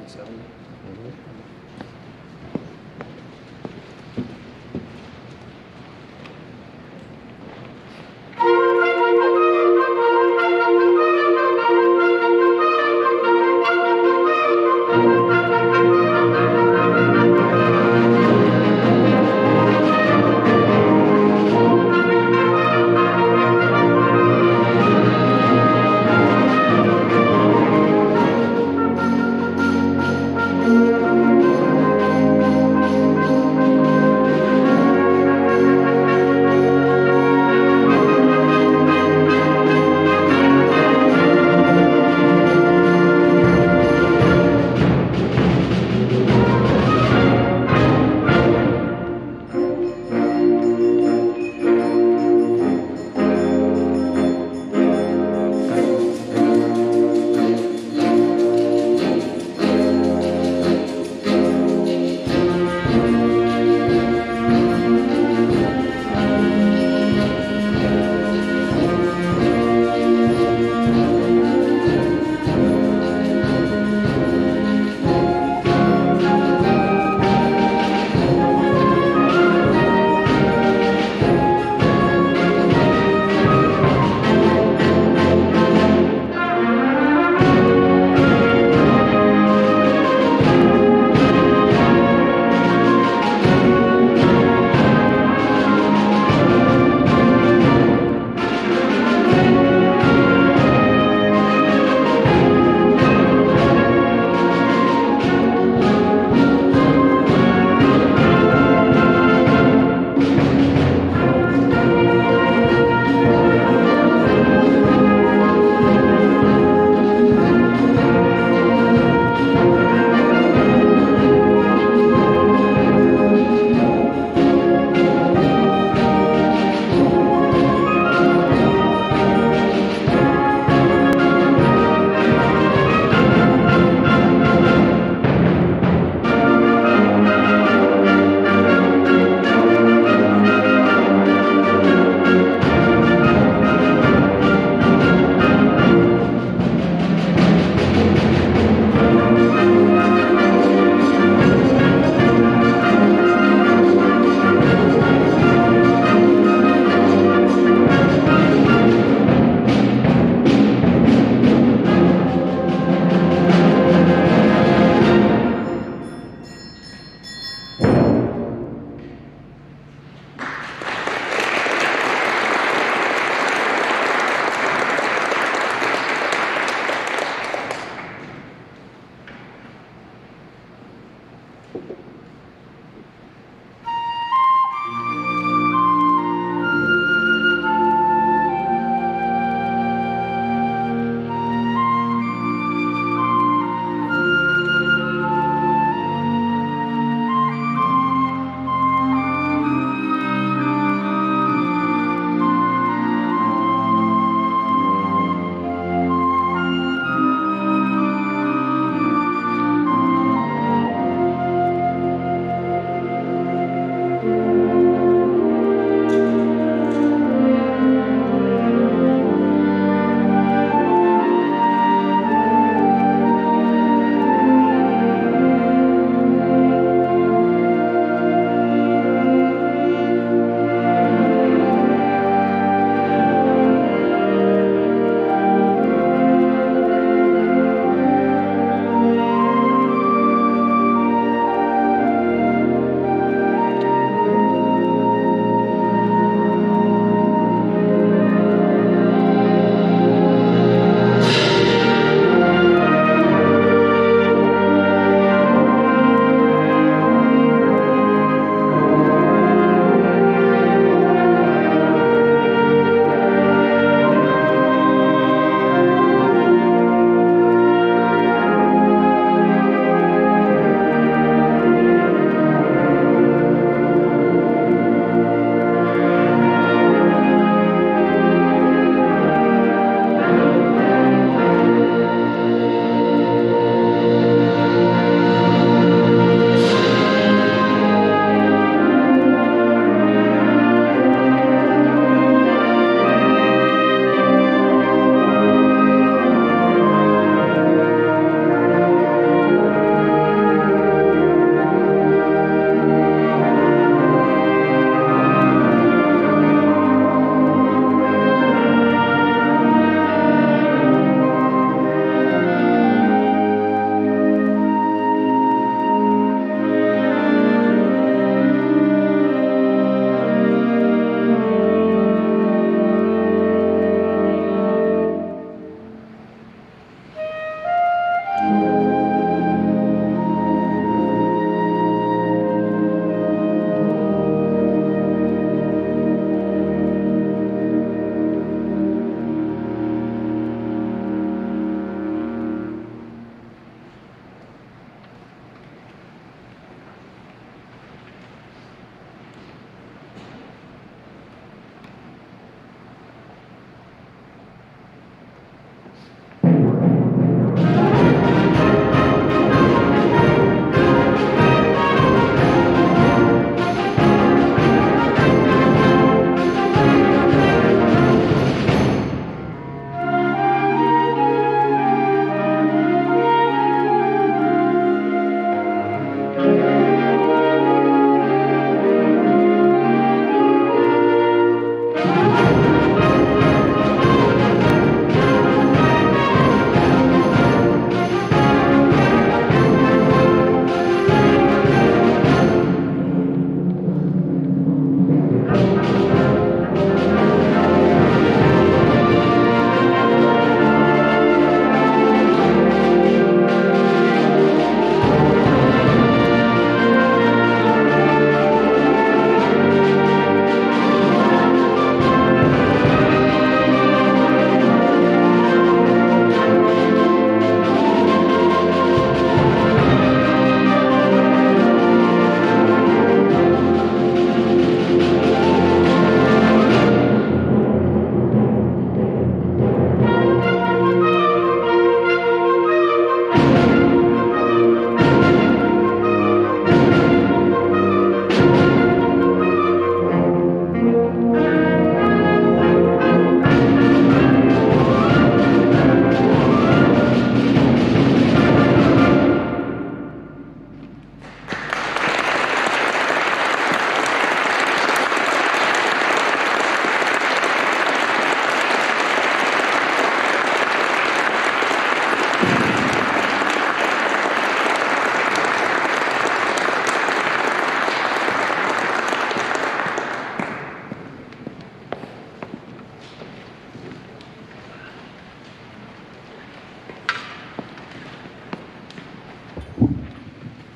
770.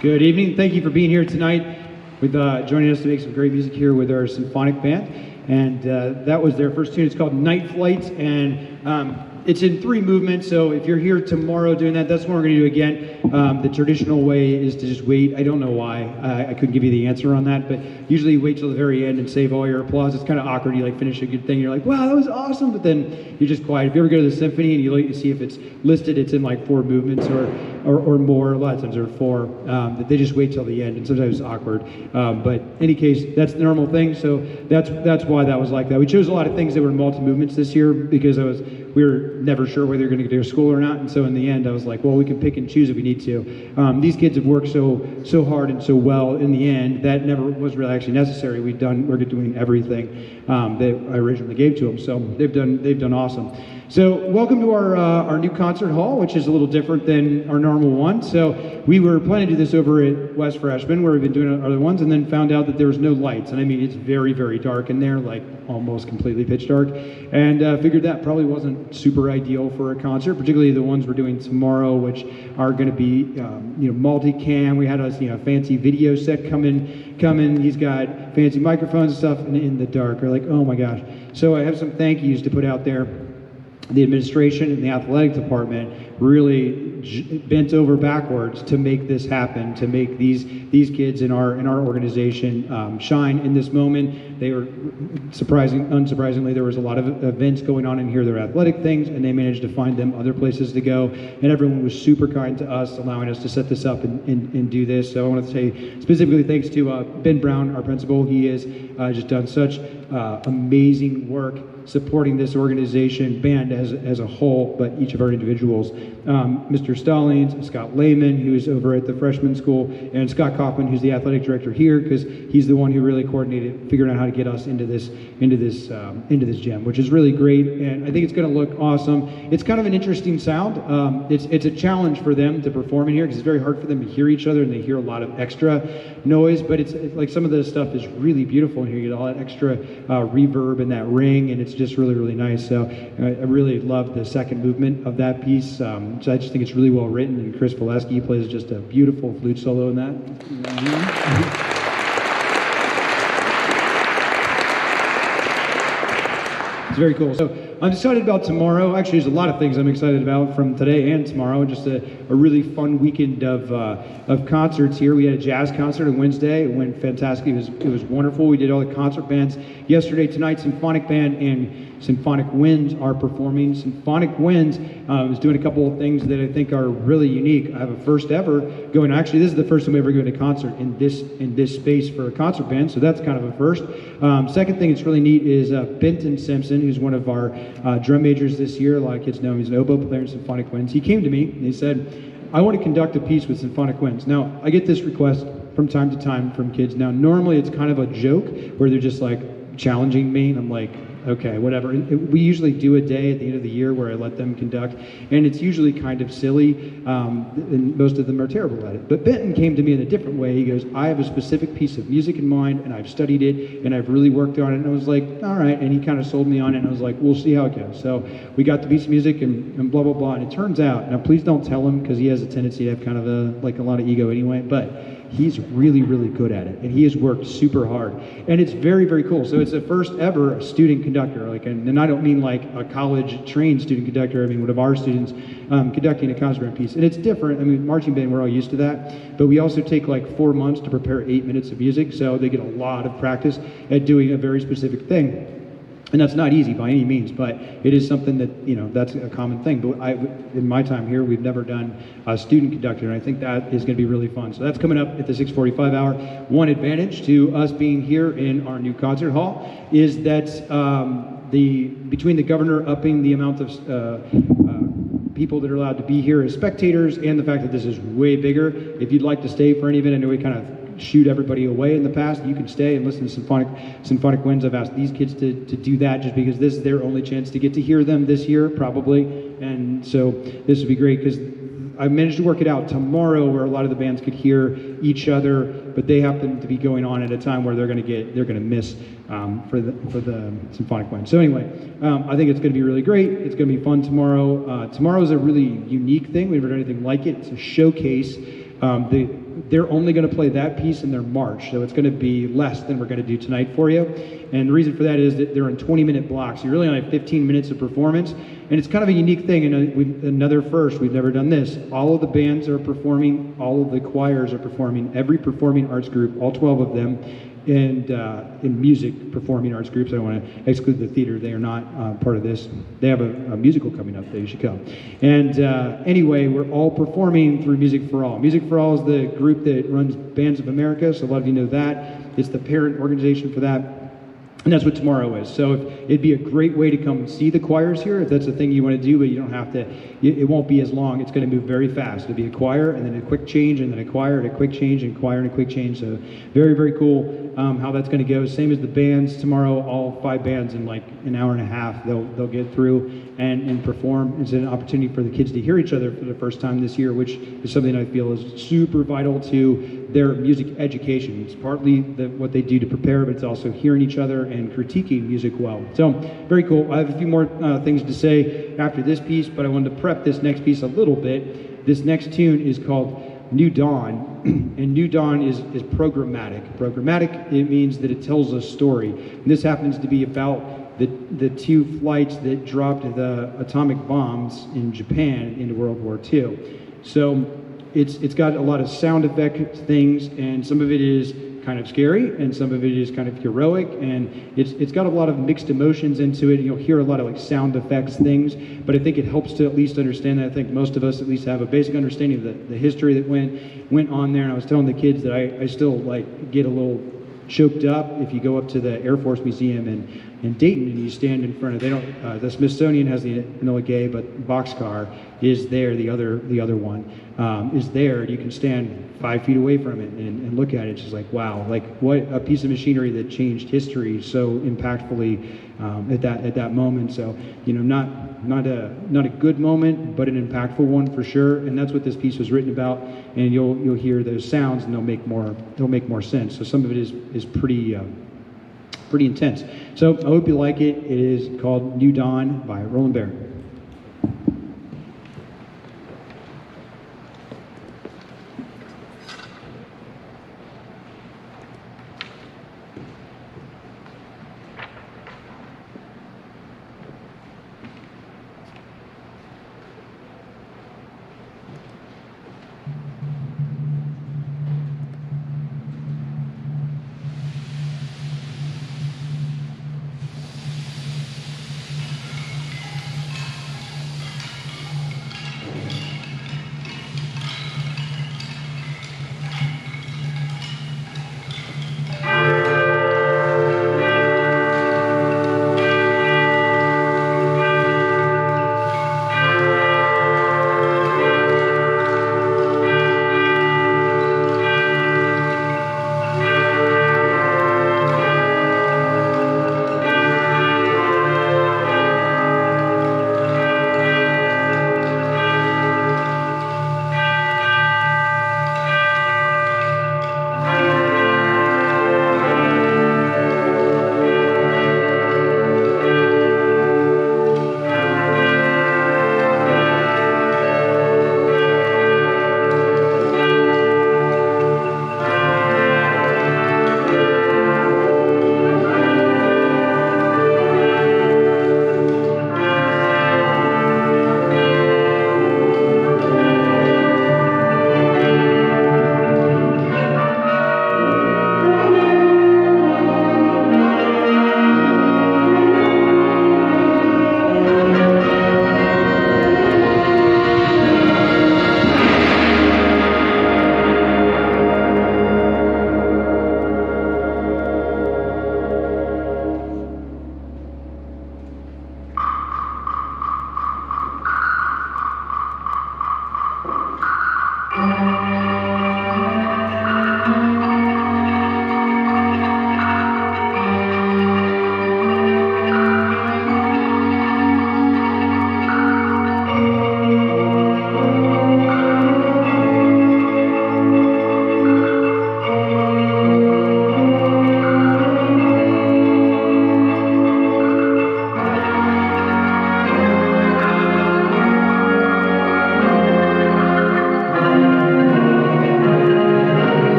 Good evening. Thank you for being here tonight with joining us to make some great music here with our symphonic band. And that was their first tune. It's called Nightflight, and it's in 3 movements. So if you're here tomorrow doing that, that's what we're going to do again. The traditional way is to just wait. I don't know why. I couldn't give you the answer on that, but usually you wait till the very end and save all your applause. It's kind of awkward. You like finish a good thing, you're like, wow, that was awesome, but then you're just quiet. If you ever go to the symphony and you look to see if it's listed, it's in like 4 movements or more. A lot of times there are 4. They just wait till the end, and sometimes it's awkward. But in any case, that's the normal thing. So that's why that was like that. We chose a lot of things that were multi movements this year because we were never sure whether you're going to go to school or not, and so in the end I was like, well, we can pick and choose if we need to. These kids have worked so hard and so well in the end that never was really actually necessary. We're doing everything that I originally gave to them, so they've done awesome. So welcome to our new concert hall, which is a little different than our normal one. So we were planning to do this over at West Freshman, where we've been doing other ones, and then found out that there was no lights. And I mean, it's very, very dark in there, like almost completely pitch dark. And figured that probably wasn't super ideal for a concert, particularly the ones we're doing tomorrow, which are going to be multi-cam. We had a fancy video set come in. He's got fancy microphones and stuff, and in the dark. We're like, oh my gosh. So I have some thank yous to put out there. The administration and the athletic department really bent over backwards to make this happen, to make these kids in our organization shine in this moment. They were unsurprisingly, there was a lot of events going on in here. There were athletic things, and they managed to find them other places to go. And everyone was super kind to us, allowing us to set this up and do this. So I want to say specifically thanks to Ben Brown, our principal. He has just done such amazing work supporting this organization, band as a whole, but each of our individuals. Mr. Stallings, Scott Lehman, who is over at the freshman school, and Scott Kaufman, who's the athletic director here, because he's the one who really coordinated figuring out how to get us into this gym, which is really great, and I think it's going to look awesome. It's kind of an interesting sound. It's a challenge for them to perform in here because it's very hard for them to hear each other, and they hear a lot of extra noise. But it's like some of the stuff is really beautiful in here. You get all that extra reverb and that ring, and it's just really, really nice. So I really love the second movement of that piece. So I just think it's really well written, and Chris Valesky plays just a beautiful flute solo in that. It's very cool. So I'm excited about tomorrow. Actually, there's a lot of things I'm excited about from today and tomorrow. Just a really fun weekend of concerts here. We had a jazz concert on Wednesday. It went fantastic. It was wonderful. We did all the concert bands yesterday. Tonight, Symphonic Band and Symphonic Winds are performing. Symphonic Winds is doing a couple of things that I think are really unique. I have a first ever going. Actually, this is the first time we ever going to concert in this space for a concert band. So that's kind of a first. Second thing that's really neat is Benton Simpson, who's one of our drum majors this year. A lot of kids know him. He's an oboe player in Symphonic Winds. He came to me and he said, I want to conduct a piece with Symphonic Winds. Now, I get this request from time to time from kids. Now, normally it's kind of a joke where they're just like challenging me, and I'm like, okay, whatever. We usually do a day at the end of the year where I let them conduct, and it's usually kind of silly, and most of them are terrible at it. But Benton came to me in a different way. He goes, I have a specific piece of music in mind, and I've studied it, and I've really worked on it. And I was like, all right. And he kind of sold me on it, and I was like, we'll see how it goes. So we got the piece of music and blah, blah, blah. And it turns out, now please don't tell him, because he has a tendency to have kind of a lot of ego anyway, but he's really, really good at it, and he has worked super hard, and it's very, very cool. So it's the first ever student conductor, and I don't mean like a college-trained student conductor. I mean one of our students conducting a concert band piece, and it's different. I mean, marching band, we're all used to that, but we also take like 4 months to prepare 8 minutes of music, so they get a lot of practice at doing a very specific thing. And that's not easy by any means, but it is something that, that's a common thing. But in my time here, we've never done a student conductor, and I think that is going to be really fun. So that's coming up at the 6:45 hour. One advantage to us being here in our new concert hall is that between the governor upping the amount of people that are allowed to be here as spectators, and the fact that this is way bigger, if you'd like to stay for any event, I know we kind of shoot everybody away in the past, you can stay and listen to Symphonic Winds. I've asked these kids to do that just because this is their only chance to get to hear them this year, probably. And so this would be great because I managed to work it out tomorrow where a lot of the bands could hear each other, but they happen to be going on at a time where they're going to miss for the Symphonic Winds. So anyway, I think it's going to be really great. It's going to be fun tomorrow. Tomorrow is a really unique thing. We've never done anything like it. It's a showcase. they're only going to play that piece in their march, so it's going to be less than we're going to do tonight for you. And the reason for that is that they're in 20-minute blocks. You really only have 15 minutes of performance, and it's kind of a unique thing. And another first, we've never done this. All of the bands are performing, all of the choirs are performing, every performing arts group, all 12 of them, and in music performing arts groups. I don't want to exclude the theater. They are not part of this. They have a musical coming up that you should come. And anyway, we're all performing through Music for All. Music for All is the group that runs Bands of America, so a lot of you know that. It's the parent organization for that. And that's what tomorrow is. So it'd be a great way to come see the choirs here, if that's the thing you want to do, but you don't have to. It won't be as long. It's going to move very fast. It'll be a choir, and then a quick change, and then a choir, and a quick change, and choir, and a quick change. So very, very cool how that's going to go. Same as the bands tomorrow, all 5 bands in like an hour and a half. They'll get through and perform. It's an opportunity for the kids to hear each other for the first time this year, which is something I feel is super vital to their music education. It's partly what they do to prepare, but it's also hearing each other and critiquing music well. So very cool. I have a few more things to say after this piece, but I wanted to prep this next piece a little bit. This next tune is called New Dawn, and New Dawn is programmatic. Programmatic, it means that it tells a story. And this happens to be about the 2 flights that dropped the atomic bombs in Japan into World War II. So it's got a lot of sound effect things, and some of it is kind of scary, and some of it is kind of heroic, and it's got a lot of mixed emotions into it. You'll hear a lot of like sound effects things, but I think it helps to at least understand that. I think most of us at least have a basic understanding of the history that went on there. And I was telling the kids that I still like get a little choked up if you go up to the Air Force Museum in Dayton and you stand in front of, the Smithsonian has the Enola Gay, but Boxcar is there, the other one is there. You can stand 5 feet away from it and look at it. It's just like, wow, like what a piece of machinery that changed history so impactfully at that moment. So, not a good moment, but an impactful one for sure. And that's what this piece was written about. And you'll hear those sounds, and they'll make more sense. So some of it is pretty intense. So I hope you like it. It is called New Dawn by Roland Barrett.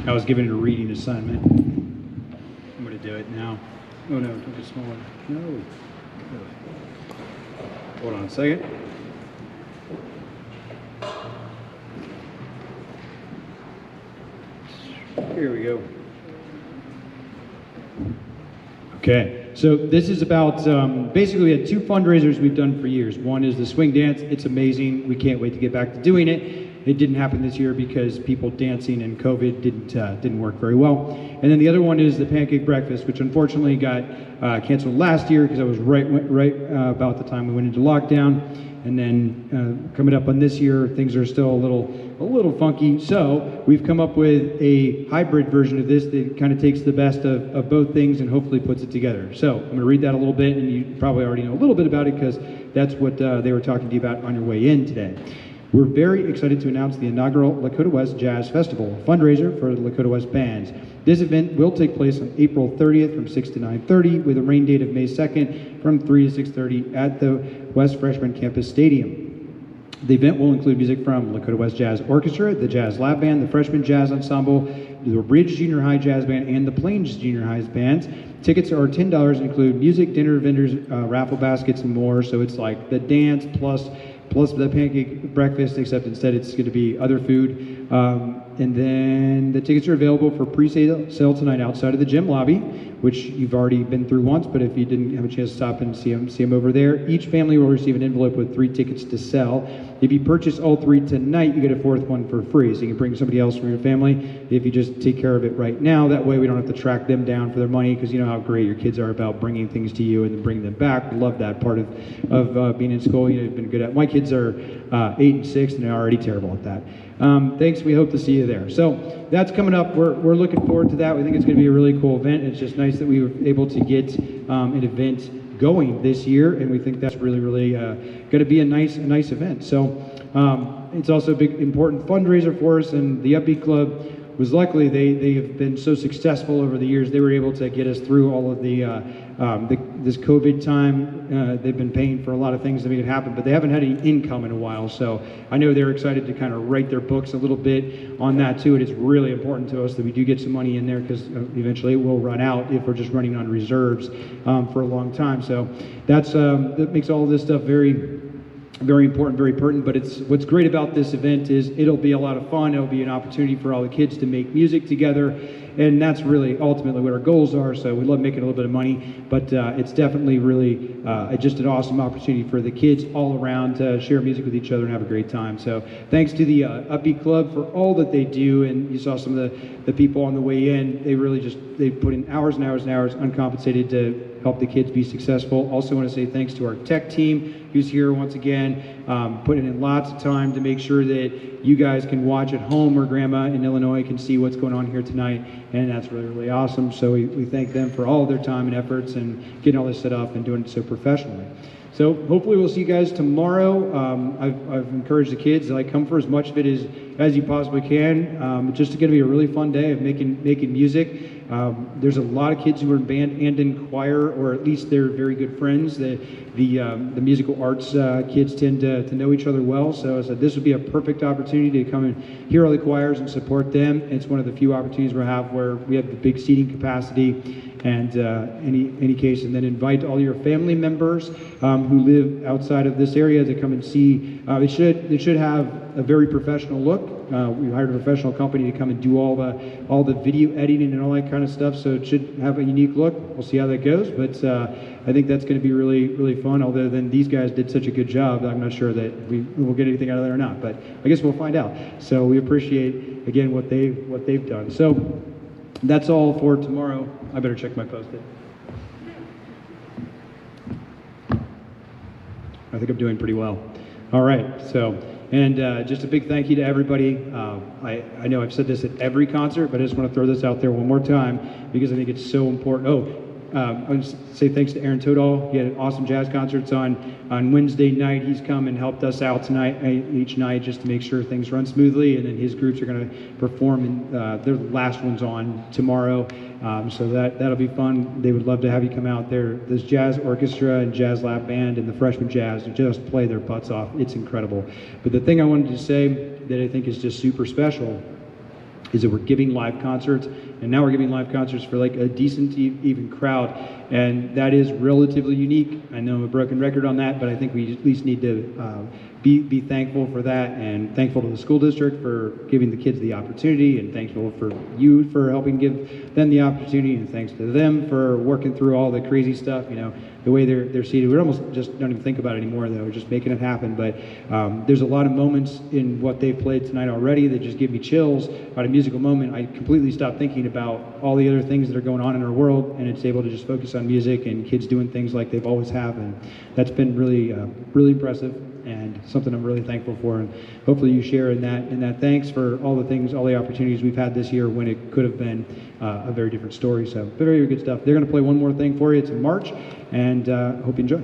I was given a reading assignment. I'm going to do it now. Oh no, don't be smaller. No. Hold on a second. Here we go. Okay, so this is about, basically we had two fundraisers we've done for years. One is the swing dance. It's amazing. We can't wait to get back to doing it. It didn't happen this year because people dancing and COVID didn't work very well. And then the other one is the pancake breakfast, which unfortunately got canceled last year because I was right about the time we went into lockdown. And then coming up on this year, things are still a little funky. So we've come up with a hybrid version of this that kind of takes the best of both things and hopefully puts it together. So I'm going to read that a little bit, and you probably already know a little bit about it because that's what they were talking to you about on your way in today. We're very excited to announce the inaugural Lakota West Jazz Festival, a fundraiser for the Lakota West bands. This event will take place on April 30th from 6 to 9:30 with a rain date of May 2nd from 3 to 6:30 at the West Freshman Campus Stadium. The event will include music from Lakota West Jazz Orchestra, the Jazz Lab Band, the Freshman Jazz Ensemble, the Bridge Junior High Jazz Band, and the Plains Junior High bands. Tickets are $10 and include music, dinner, vendors, raffle baskets, and more. So it's like the dance plus the pancake breakfast, except instead it's going to be other food. And then the tickets are available for pre-sale tonight outside of the gym lobby, which you've already been through once, but if you didn't have a chance to stop and see them over there, each family will receive an envelope with 3 tickets to sell. If you purchase all 3 tonight, you get a 4th one for free, so you can bring somebody else from your family if you just take care of it right now. That way we don't have to track them down for their money, because you know how great your kids are about bringing things to you and then bringing them back. We love that part of being in school. You know, you've been good at. My kids are 8 and 6, and they're already terrible at that. Thanks. We hope to see you there. So that's coming up. We're looking forward to that. We think it's going to be a really cool event. It's just nice that we were able to get an event going this year, and we think that's really going to be a nice event. So it's also a big important fundraiser for us, and the Upbeat Club was luckily they have been so successful over the years. They were able to get us through all of this COVID time. They've been paying for a lot of things to make it happen, but they haven't had any income in a while. So I know they're excited to kind of write their books a little bit on that too. It is really important to us that we do get some money in there, because eventually it will run out if we're just running on reserves for a long time. So that makes all of this stuff very important, very pertinent. But what's great about this event is it'll be a lot of fun. It'll be an opportunity for all the kids to make music together, and that's really ultimately what our goals are. So we love making a little bit of money, but it's definitely really just an awesome opportunity for the kids all around to share music with each other and have a great time. So thanks to the Upbeat Club for all that they do, and you saw some of the people on the way in. They put in hours and hours and hours uncompensated to help the kids be successful. Also want to say thanks to our tech team who's here once again, putting in lots of time to make sure that you guys can watch at home, or grandma in Illinois can see what's going on here tonight, and that's really awesome. So we thank them for all of their time and efforts and getting all this set up and doing it so professionally. So hopefully we'll see you guys tomorrow. I've encouraged the kids, like, come for as much of it as you possibly can. It's just going to be a really fun day of making music. There's a lot of kids who are in band and in choir, or at least they're very good friends. The musical arts kids tend to know each other well, so I said this would be a perfect opportunity to come and hear all the choirs and support them. It's one of the few opportunities we have where we have the big seating capacity, and any case, and then invite all your family members who live outside of this area to come and see. It should have a very professional look. We hired a professional company to come and do all the video editing and all that kind of stuff, so it should have a unique look. We'll see how that goes, but I think that's going to be really, really fun. Although then these guys did such a good job, I'm not sure that we will get anything out of that or not, but I guess we'll find out. So we appreciate, again, what they've done. So that's all for tomorrow. I better check my Post-it. I think I'm doing pretty well. All right, so, and just a big thank you to everybody. I know I've said this at every concert, but I just want to throw this out there one more time because I think it's so important. I want to say thanks to Aaron Todall. He had awesome jazz concerts on Wednesday night. He's come and helped us out each night just to make sure things run smoothly, and then his groups are going to perform, and their last one's on tomorrow, so that'll be fun. They would love to have you come out there. This jazz orchestra and jazz lap band and the freshman jazz just play their butts off. It's incredible. But the thing I wanted to say that I think is just super special is that we're giving live concerts, and now we're giving live concerts for like a decent even crowd, and that is relatively unique. I know I'm a broken record on that, but I think we at least need to be thankful for that, and thankful to the school district for giving the kids the opportunity, and thankful for you for helping give them the opportunity, and thanks to them for working through all the crazy stuff, the way they're seated. We almost just don't even think about it anymore, though. We're just making it happen. But there's a lot of moments in what they've played tonight already that just give me chills. About a musical moment, I completely stopped thinking about all the other things that are going on in our world, and it's able to just focus on music and kids doing things like they've always have, and that's been really, really impressive, and something I'm really thankful for. And hopefully you share in that. Thanks for all the things, all the opportunities we've had this year when it could have been a very different story. So very, very good stuff. They're going to play one more thing for you. It's in March, and hope you enjoy.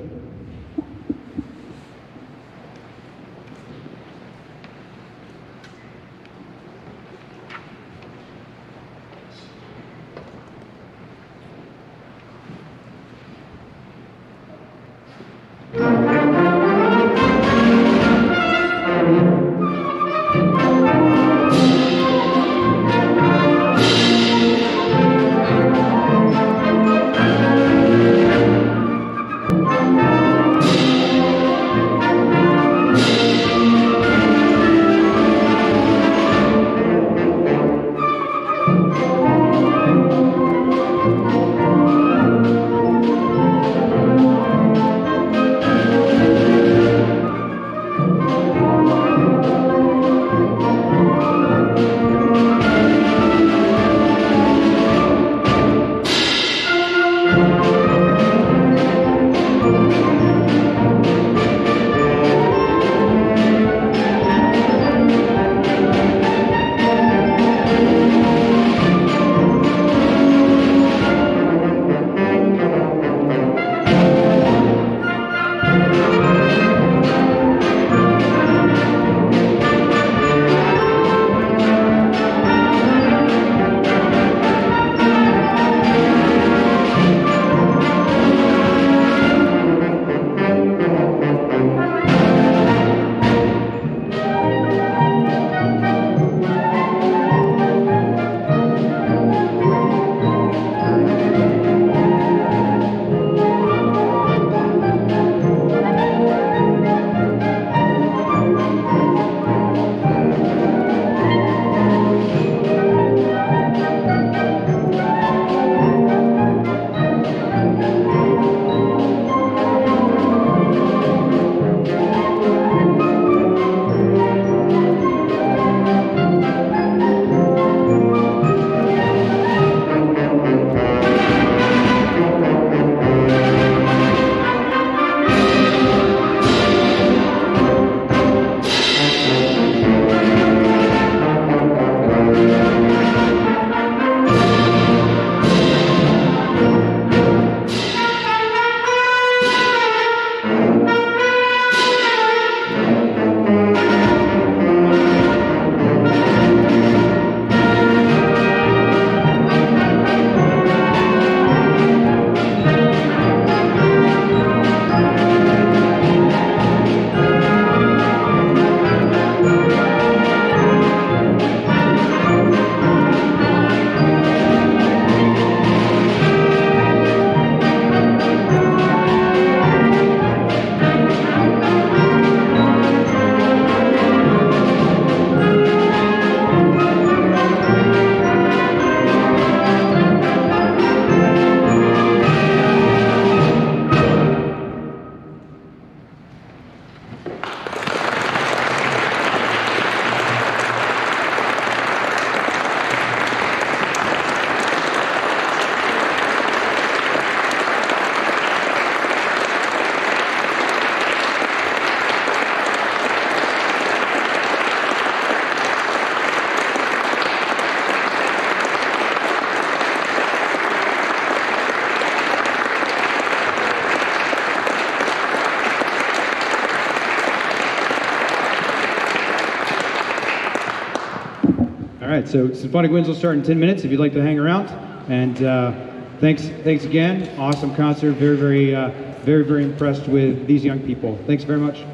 right, so Symphonic Winds will start in 10 minutes if you'd like to hang around. And thanks again. Awesome concert. Very, very impressed with these young people. Thanks very much.